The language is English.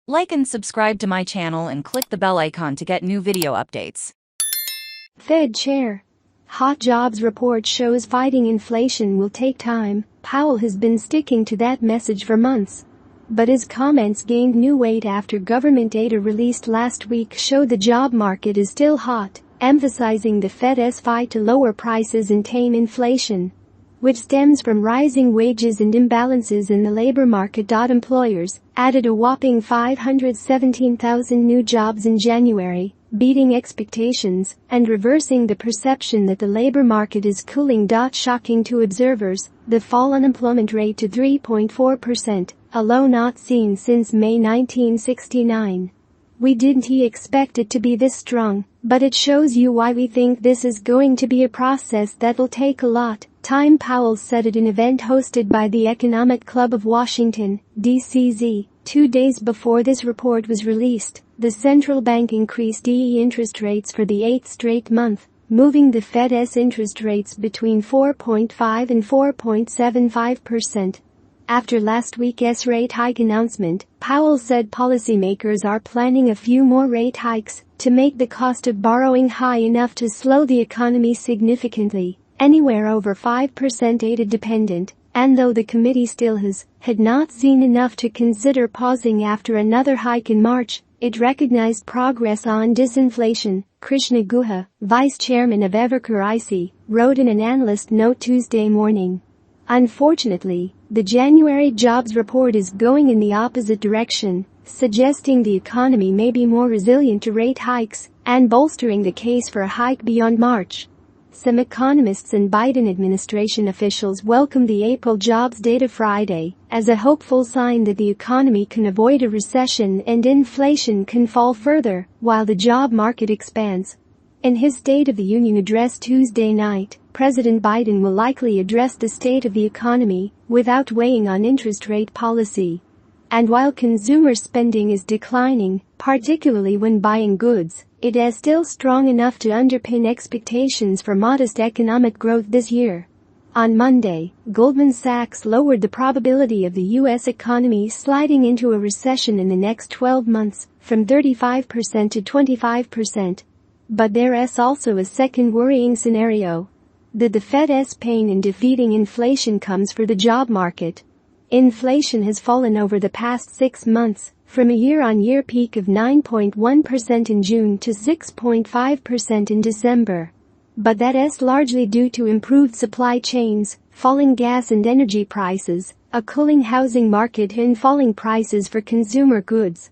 Like and subscribe to my channel and click the bell icon to get new video updates. Fed Chair. Hot jobs report shows fighting inflation will take time. Powell has been sticking to that message for months. But his comments gained new weight after government data released last week showed the job market is still hot, emphasizing the Fed's fight to lower prices and tame inflation, which stems from rising wages and imbalances in the labor market. Employers added a whopping 517,000 new jobs in January, beating expectations and reversing the perception that the labor market is cooling. Shocking to observers, the fall unemployment rate to 3.4%, a low not seen since May 1969. We didn't expect it to be this strong, but it shows you why we think this is going to be a process that'll take a lot time. Powell said at an event hosted by the Economic Club of Washington, D.C. 2 days before this report was released. The central bank increased interest rates for the 8th straight month, moving the Fed's interest rates between 4.5 and 4.75%. After last week's rate hike announcement, Powell said policymakers are planning a few more rate hikes to make the cost of borrowing high enough to slow the economy significantly, anywhere over 5% data dependent. And though the committee still had not seen enough to consider pausing after another hike in March, it recognized progress on disinflation. Krishna Guha, vice chairman of Evercore IC, wrote in an analyst note Tuesday morning. Unfortunately, the January jobs report is going in the opposite direction, suggesting the economy may be more resilient to rate hikes and bolstering the case for a hike beyond March. Some economists and Biden administration officials welcomed the April jobs data Friday as a hopeful sign that the economy can avoid a recession and inflation can fall further while the job market expands. In his State of the Union address Tuesday night, President Biden will likely address the state of the economy without weighing on interest rate policy. And while consumer spending is declining, particularly when buying goods, it is still strong enough to underpin expectations for modest economic growth this year. On Monday, Goldman Sachs lowered the probability of the U.S. economy sliding into a recession in the next 12 months from 35% to 25%. But there is also a second worrying scenario. That the Fed's pain in defeating inflation comes for the job market. Inflation has fallen over the past 6 months, from a year-on-year peak of 9.1% in June to 6.5% in December. But that is largely due to improved supply chains, falling gas and energy prices, a cooling housing market and falling prices for consumer goods.